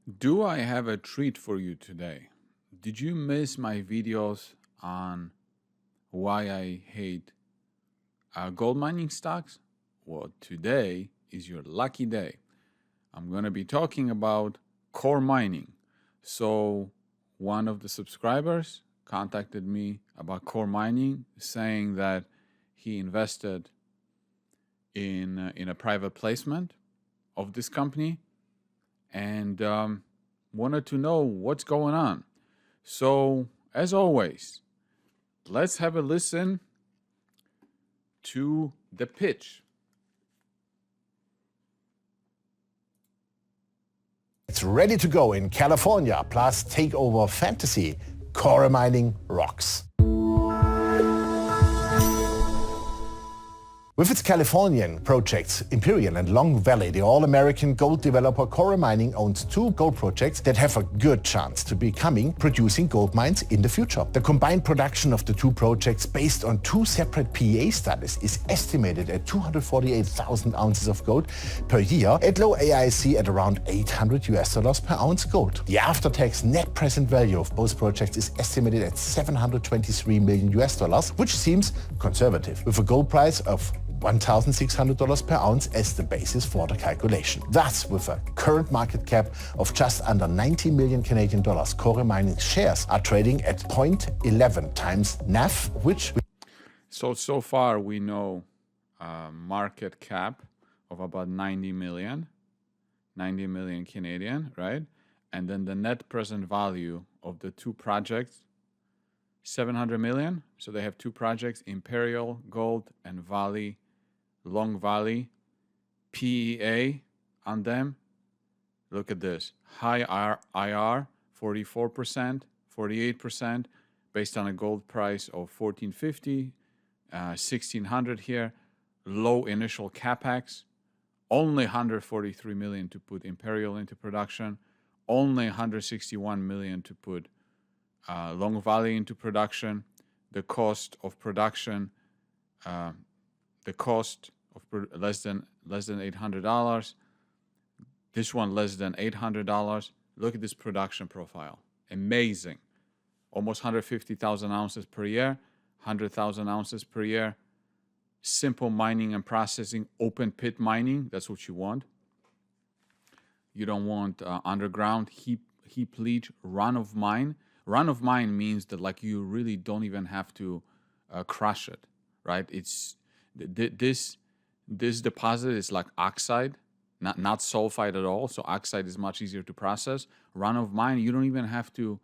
Do I have a treat for you today? Did you miss my videos on why I hate gold mining stocks? Well, today is your lucky day. I'm going to be talking about core mining. So, one of the subscribers contacted me about core mining, saying that he invested in a private placement of this company and wanted to know what's going on. So, as always, let's have a listen to the pitch. It's ready to go in California, plus takeover fantasy. KOREF mining rocks. With its Californian projects, Imperial and Long Valley, the all-American gold developer KOREF Mining owns two gold projects that have a good chance to becoming producing gold mines in the future. The combined production of the two projects, based on two separate PEA studies, is estimated at 248,000 ounces of gold per year at low AIC at around $800 per ounce gold. The after-tax net present value of both projects is estimated at $723 million, which seems conservative, with a gold price of $1,600 per ounce as the basis for the calculation. Thus, with a current market cap of just under 90 million Canadian dollars, KOREF Mining shares are trading at 0.11 times NAV, which... So far we know market cap of about 90 million Canadian, right? And then the net present value of the two projects, 700 million. So they have two projects, Imperial Gold and Long Valley, PEA on them. Look at this. High IR, 44%, 48%, based on a gold price of $1,450, $1,600 here. Low initial capex, only 143 million to put Imperial into production, only 161 million to put Long Valley into production. The cost of production, less than $800. This one less than $800. Look at this production profile. Amazing. Almost 150,000 ounces per year, 100,000 ounces per year. Simple mining and processing, open pit mining. That's what you want. You don't want underground heap leach, run of mine. Run of mine means that like you really don't even have to crush it, right? It's this deposit is like oxide, not sulfide at all. So oxide is much easier to process. Run of mine, you don't even have to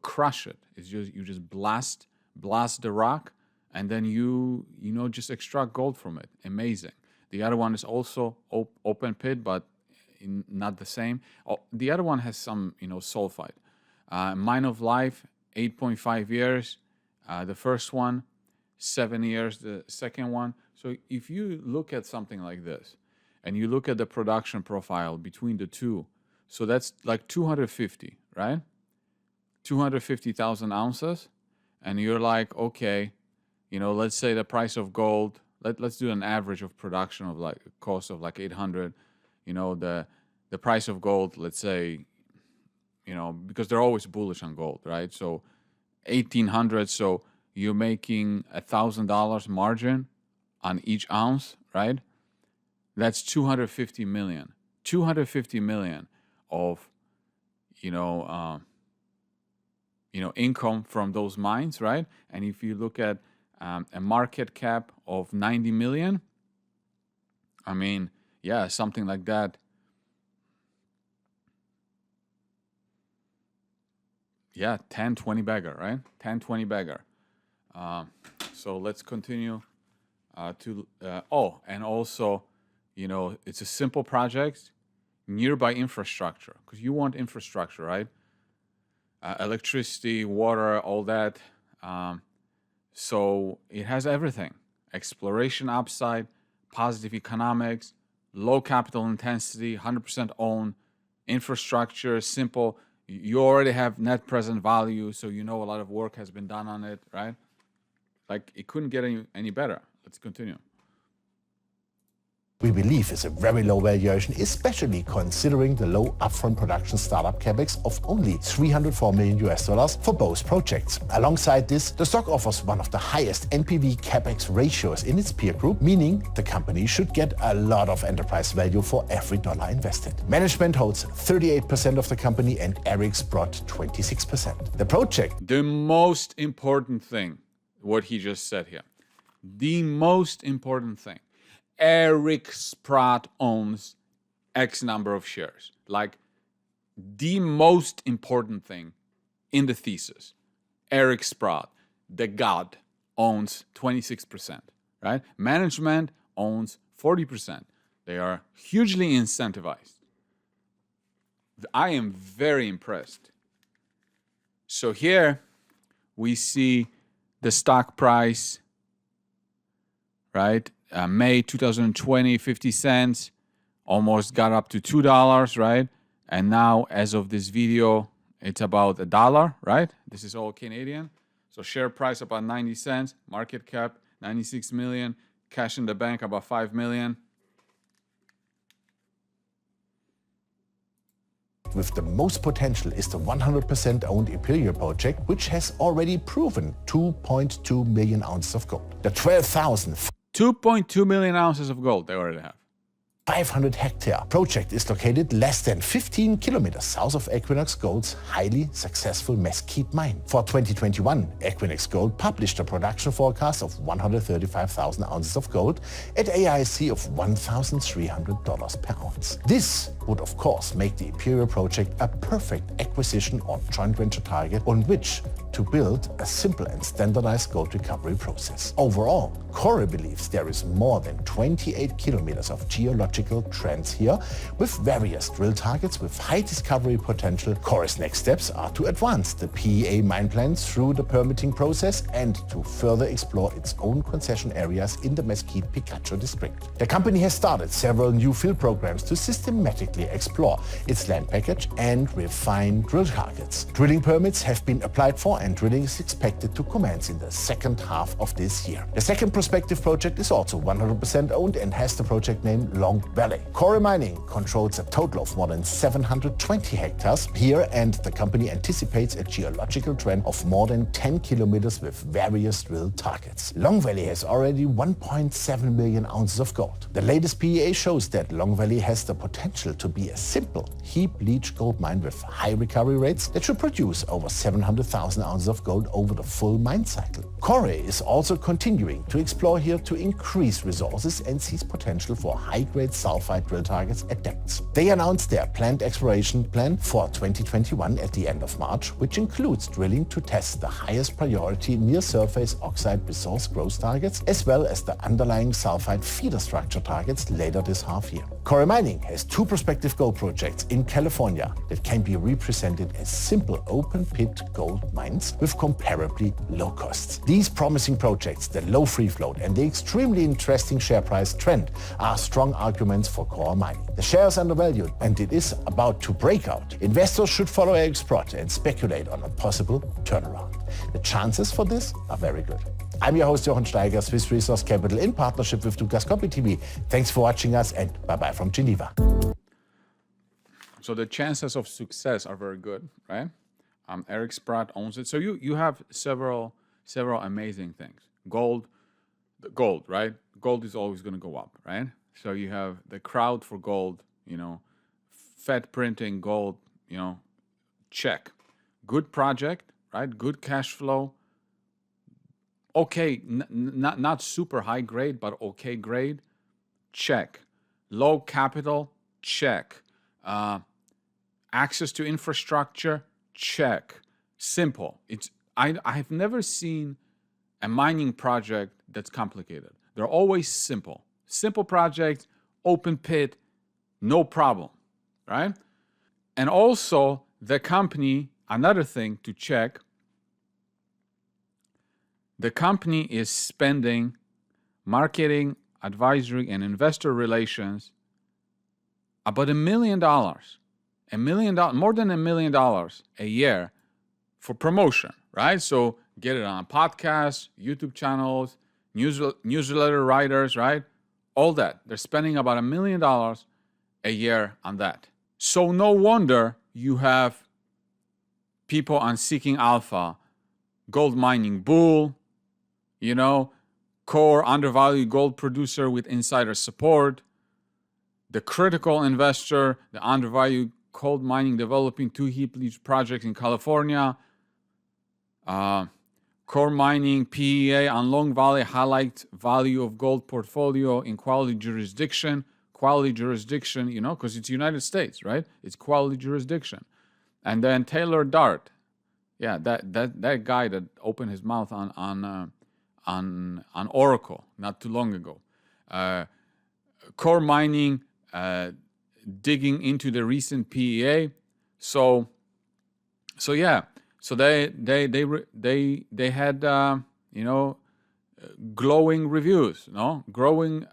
crush it. It's just you just blast the rock, and then you just extract gold from it. Amazing. The other one is also open pit, but not the same. The other one has some sulfide. Mine of life, 8.5 years. The first one, 7 years. The second one. So if you look at something like this, and you look at the production profile between the two, so that's like 250, right? 250,000 ounces, and you're like, okay, let's say the price of gold. Let's do an average of production of like a cost of like 800. The price of gold, let's say, because they're always bullish on gold, right? So 1,800. So you're making $1,000 margin on each ounce, right? That's 250 million. 250 million of income from those mines, right? And if you look at a market cap of 90 million, I mean, yeah, something like that. Yeah, 10, 20 bagger, right? 10, 20 bagger. So let's continue and also, it's a simple project, nearby infrastructure, because you want infrastructure, right? Electricity, water, all that. So it has everything. Exploration upside, positive economics, low capital intensity, 100% owned, infrastructure, simple. You already have net present value, so a lot of work has been done on it, right? Like, it couldn't get any better. Let's continue. we believe is a very low valuation, especially considering the low upfront production startup capex of only $304 million for both projects. Alongside this, the stock offers one of the highest NPV capex ratios in its peer group, meaning the company should get a lot of enterprise value for every dollar invested. Management holds 38% of the company and Eric Sprott 26%. The project. The most important thing, what he just said here, the most important thing, Eric Sprott owns X number of shares. Like the most important thing in the thesis, Eric Sprott, the god, owns 26%, right? Management owns 40%. They are hugely incentivized. I am very impressed. So here we see the stock price, right? May 2020, 50 cents, almost got up to $2, right? And now, as of this video, it's about $1, right? This is all Canadian. So share price about 90 cents, market cap 96 million, cash in the bank about 5 million. With the most potential is the 100% owned Imperial project, which has already proven 2.2 million ounces of gold. The 2.2 million ounces of gold they already have. 500-hectare project is located less than 15 kilometers south of Equinox Gold's highly successful Mesquite mine. For 2021, Equinox Gold published a production forecast of 135,000 ounces of gold at AISC of $1,300 per ounce. This would of course make the Imperial project a perfect acquisition or joint venture target on which to build a simple and standardized gold recovery process. Overall, KOREF believes there is more than 28 kilometers of geological trends here, with various drill targets with high discovery potential. KOREF's next steps are to advance the PEA mine plan through the permitting process and to further explore its own concession areas in the Mesquite Picacho district. The company has started several new field programs to systematically explore its land package and refine drill targets. Drilling permits have been applied for and drilling is expected to commence in the second half of this year. The second prospective project is also 100% owned and has the project name Long Valley. KOREF Mining controls a total of more than 720 hectares here, and the company anticipates a geological trend of more than 10 kilometers with various drill targets. Long Valley has already 1.7 million ounces of gold. The latest PEA shows that Long Valley has the potential to be a simple heap leach gold mine with high recovery rates that should produce over 700,000 ounces of gold over the full mine cycle. KOREF is also continuing to explore here to increase resources and sees potential for high-grade sulfide drill targets at depths. They announced their planned exploration plan for 2021 at the end of March, which includes drilling to test the highest priority near-surface oxide resource growth targets, as well as the underlying sulfide feeder structure targets later this half year. KOREF Mining has two prospective gold projects in California that can be represented as simple open-pit gold mines with comparably low costs. These promising projects, the low free float and the extremely interesting share price trend are strong arguments for KOREF Mining. The share is undervalued and it is about to break out. Investors should follow Eric Sprott and speculate on a possible turnaround. The chances for this are very good. I'm your host Jochen Steiger, Swiss Resource Capital, in partnership with Lukas Copy TV. Thanks for watching us and bye-bye from Geneva. So the chances of success are very good, right? Eric Sprott owns it. So you have several amazing things. Gold, right? Gold is always going to go up, right? So you have the crowd for gold, Fed printing gold, check. Good project, right? Good cash flow. Okay, not super high grade, but okay grade, check. Low capital, check. Access to infrastructure, check. Simple. I've never seen a mining project that's complicated. They're always simple. Simple project, open pit, no problem, right? And also the company, another thing to check, the company is spending marketing, advisory, and investor relations about $1 million. More than $1 million a year for promotion, right? So get it on podcasts, YouTube channels, newsletter writers, right? All that. They're spending about $1 million a year on that. So no wonder you have people on Seeking Alpha, gold mining bull, core undervalued gold producer with insider support, the critical investor, the undervalued gold mining developing 2 heap leach projects in California, core mining PEA on Long Valley highlights value of gold portfolio in quality jurisdiction, because it's United States, right? It's quality jurisdiction. And then Taylor Dart, that guy that opened his mouth on Oracle not too long ago. Core mining digging into the recent PEA. So they had glowing reviews, glowing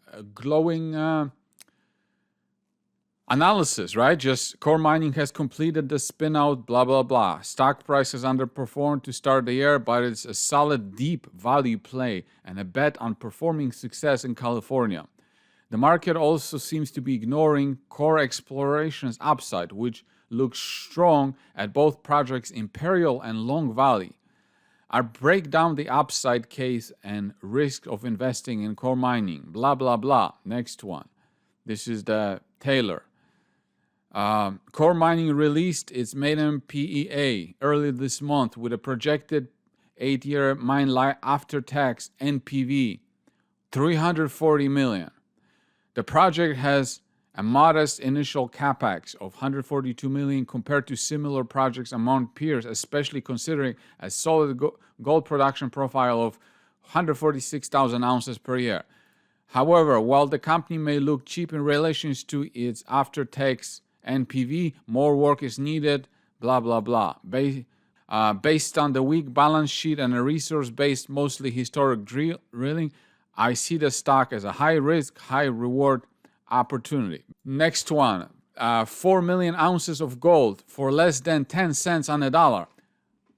analysis, right? Just core mining has completed the spin out, blah, blah, blah. Stock price has underperformed to start the year, but it's a solid, deep value play and a bet on performing success in California. The market also seems to be ignoring core exploration's upside, which looks strong at both projects Imperial and Long Valley. I break down the upside case and risk of investing in core mining, blah, blah, blah. Next one. This is the Taylor. Core mining released its maiden PEA earlier this month with a projected 8-year mine life after tax NPV, $340 million. The project has a modest initial capex of $142 million compared to similar projects among peers, especially considering a solid gold production profile of 146,000 ounces per year. However, while the company may look cheap in relation to its after-tax NPV, more work is needed, blah, blah, blah. Based on the weak balance sheet and a resource-based, mostly historic drilling, I see the stock as a high-risk, high-reward opportunity. Next one, 4 million ounces of gold for less than 10 cents on the dollar.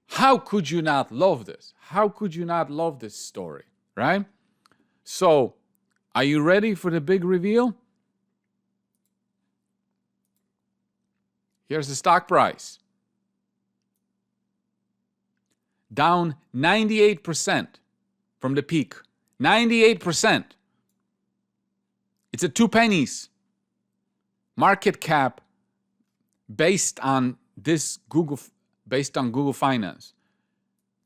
How could you not love this? How could you not love this story, right? So, are you ready for the big reveal? Here's the stock price. Down 98% from the peak. 98%. It's at 2 pennies. Market cap based on Google Finance.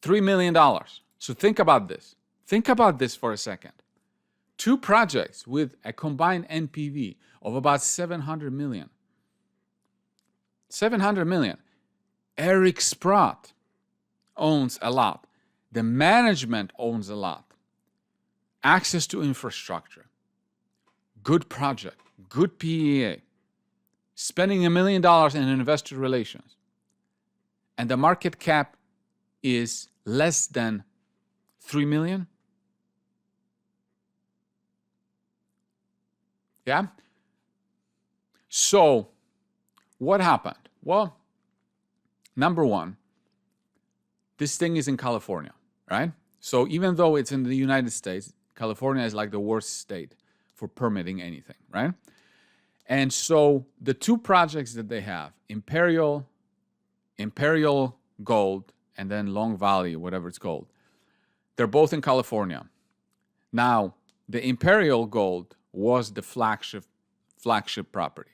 $3 million. So think about this. Think about this for a second. 2 projects with a combined NPV of about 700 million. 700 million. Eric Sprott owns a lot. The management owns a lot. Access to infrastructure. Good project. Good PEA. Spending $1 million in investor relations. And the market cap is less than 3 million. Yeah? So, what happened? Well, number one, this thing is in California, right? So even though it's in the United States, California is like the worst state for permitting anything, right? And so the 2 projects that they have, Imperial Gold, and then Long Valley, whatever it's called, they're both in California. Now, the Imperial Gold was the flagship property.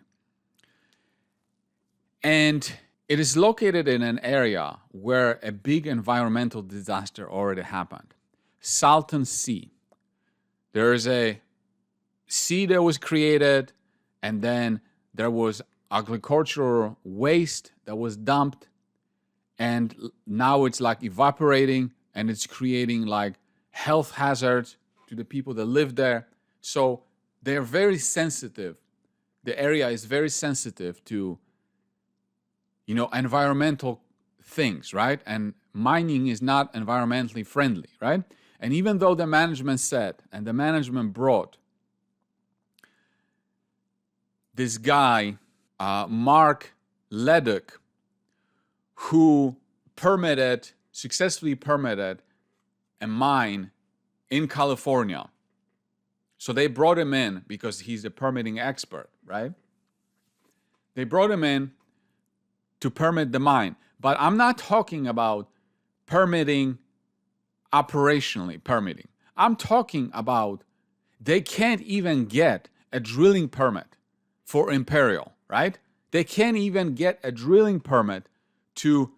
And it is located in an area where a big environmental disaster already happened. Salton Sea. There is a sea that was created, and then there was agricultural waste that was dumped, and now it's like evaporating, and it's creating like health hazards to the people that live there. So they're very sensitive. The area is very sensitive to environmental things, right? And mining is not environmentally friendly, right? And even though the management said, and the management brought this guy, Mark Leduc, who successfully permitted a mine in California. So they brought him in because he's a permitting expert, right? They brought him in to permit the mine. But I'm not talking about permitting operationally, permitting. I'm talking about they can't even get a drilling permit for Imperial, right? They can't even get a drilling permit to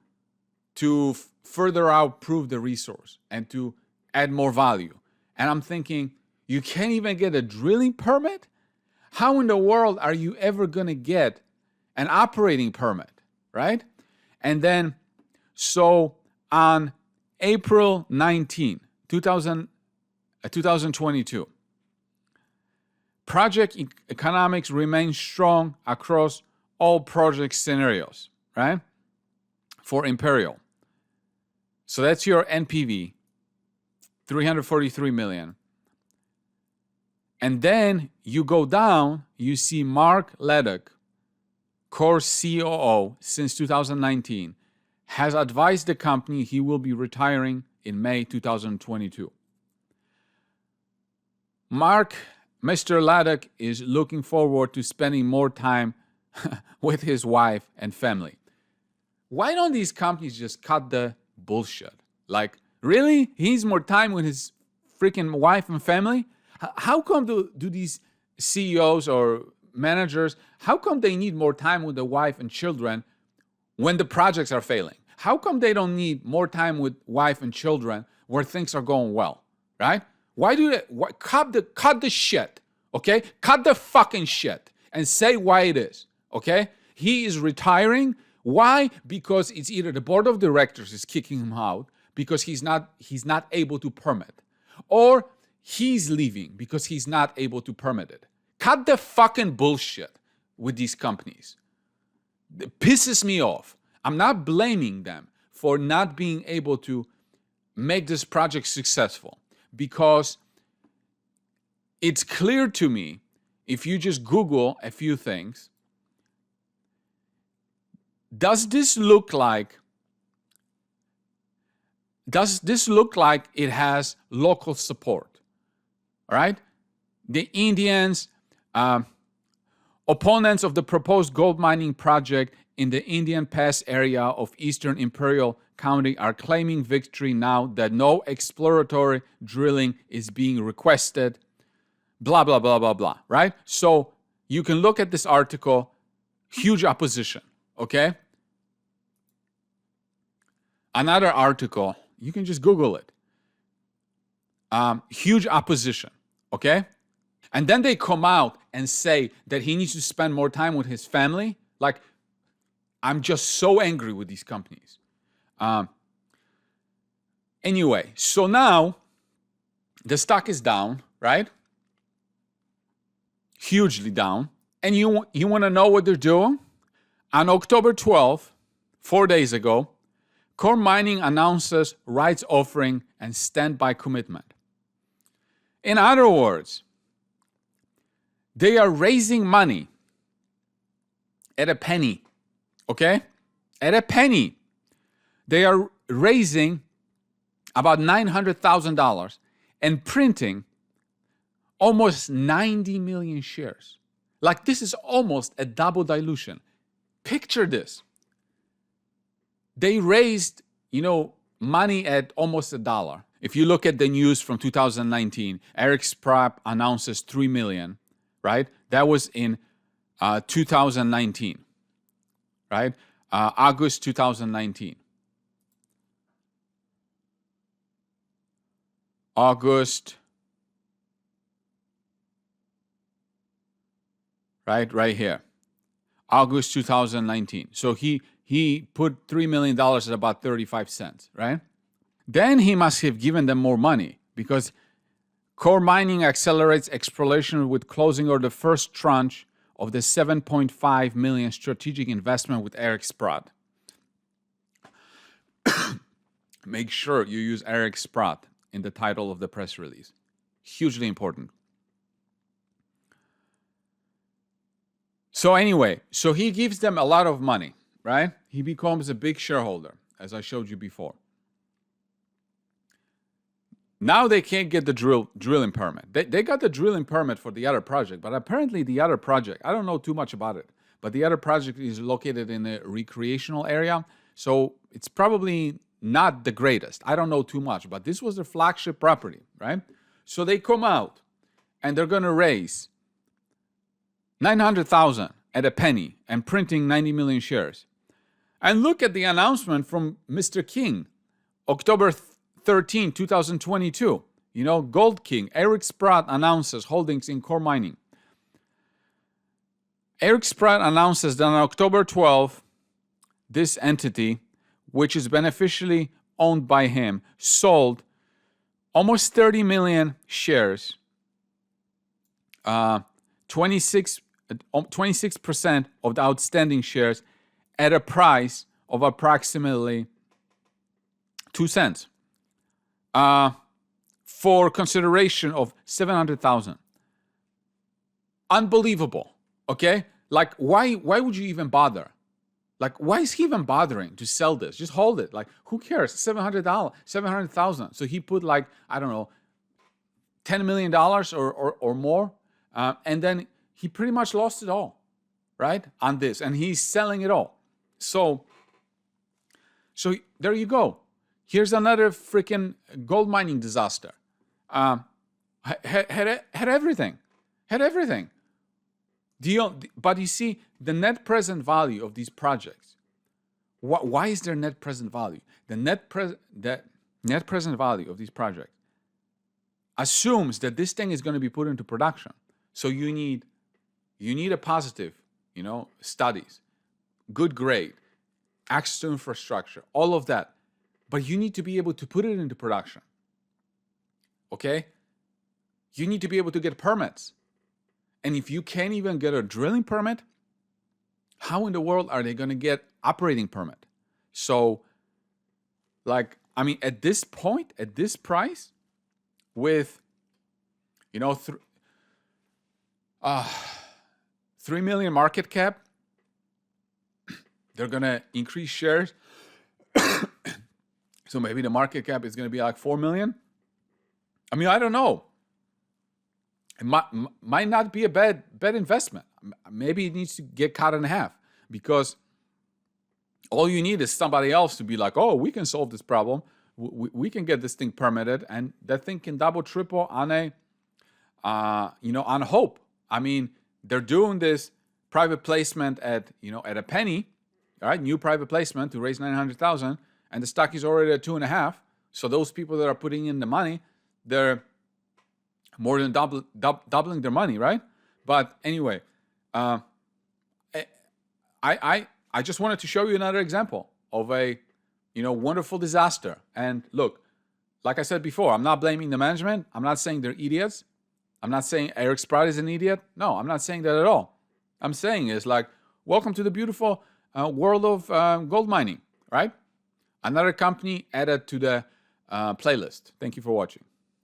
further out prove the resource and to add more value. And I'm thinking, you can't even get a drilling permit? How in the world are you ever going to get an operating permit, right? And then, so on April 19, 2022, project economics remains strong across all project scenarios, right? For Imperial. So that's your NPV, 343 million. And then you go down, you see Mark Leddock, KOREF COO since 2019, has advised the company he will be retiring in May 2022. Mr. Leddock is looking forward to spending more time with his wife and family. Why don't these companies just cut the bullshit? Like, really? He needs more time with his freaking wife and family? How come do these CEOs or managers, how come they need more time with the wife and children when the projects are failing? How come they don't need more time with wife and children where things are going well, right? Why do they, cut the shit, okay? Cut the fucking shit and say why it is, okay? He is retiring. Why? Because it's either the board of directors is kicking him out because he's not able to permit, or he's leaving because he's not able to permit it. Cut the fucking bullshit with these companies. It pisses me off. I'm not blaming them for not being able to make this project successful, because it's clear to me, if you just Google a few things, does this look like it has local support? All right? The Indians, opponents of the proposed gold mining project in the Indian Pass area of eastern Imperial County are claiming victory now that no exploratory drilling is being requested. Blah, blah, blah, blah, blah, right? So you can look at this article, huge opposition, okay? Another article, you can just Google it. Huge opposition, okay? And then they come out and say that he needs to spend more time with his family. Like, I'm just so angry with these companies. Anyway, so now the stock is down, right? Hugely down. And you want to know what they're doing? On October 12th, 4 days ago, Core Mining announces rights offering and standby commitment. In other words, they are raising money at a penny, okay? At a penny. They are raising about $900,000 and printing almost 90 million shares. Like, this is almost a double dilution. Picture this. They raised, money at almost $1. If you look at the news from 2019, Eric Sprott announces $3 million, right? That was in 2019, right? August 2019. August, right here. August 2019. So he put $3 million at about 35 cents, right? Then he must have given them more money, because Core Mining accelerates exploration with closing of the first tranche of the $7.5 million strategic investment with Eric Sprott. Make sure you use Eric Sprott in the title of the press release. Hugely important. So anyway, so he gives them a lot of money, right? He becomes a big shareholder, as I showed you before. Now they can't get the drilling permit. They got the drilling permit for the other project, but apparently the other project, I don't know too much about it, but the other project is located in a recreational area, so it's probably not the greatest. I don't know too much, but this was their flagship property, right? So they come out and they're going to raise $900,000 at a penny and printing 90 million shares. And look at the announcement from Mr. King, October 13, 2022. You know, Gold King, Eric Sprott announces holdings in Core Mining. Eric Sprott announces that on October 12, this entity, which is beneficially owned by him, sold almost 30 million shares, 26% of the outstanding shares at a price of approximately 2 cents for consideration of $700,000. Unbelievable, okay? Like, why would you even bother? Like, why is he even bothering to sell this? Just hold it. Like, who cares? $700,000. So he put like, I don't know, $10 million or more. And then he pretty much lost it all, right? On this. And he's selling it all. So there you go. Here's another freaking gold mining disaster. Had everything. Had everything. But you see, the net present value of these projects, why is there net present value? The net present value of these projects assumes that this thing is going to be put into production. So you need a positive, studies, good grade, access to infrastructure, all of that. But you need to be able to put it into production. Okay? You need to be able to get permits. And if you can't even get a drilling permit, how in the world are they going to get operating permit? So, at this point, at this price, with, 3 million market cap, they're going to increase shares. So maybe the market cap is going to be like 4 million. I don't know. It might not be a bad investment. Maybe it needs to get cut in half, because all you need is somebody else to be like, oh, we can solve this problem. We can get this thing permitted, and that thing can double, triple on on hope. They're doing this private placement at a penny, all right, new private placement to raise 900,000, and the stock is already at 2.5. So those people that are putting in the money, they're more than doubling their money, right? But anyway, I just wanted to show you another example of a wonderful disaster. And look, like I said before, I'm not blaming the management. I'm not saying they're idiots. I'm not saying Eric Sprott is an idiot. No, I'm not saying that at all. I'm saying is like, welcome to the beautiful world of gold mining, right? Another company added to the playlist. Thank you for watching.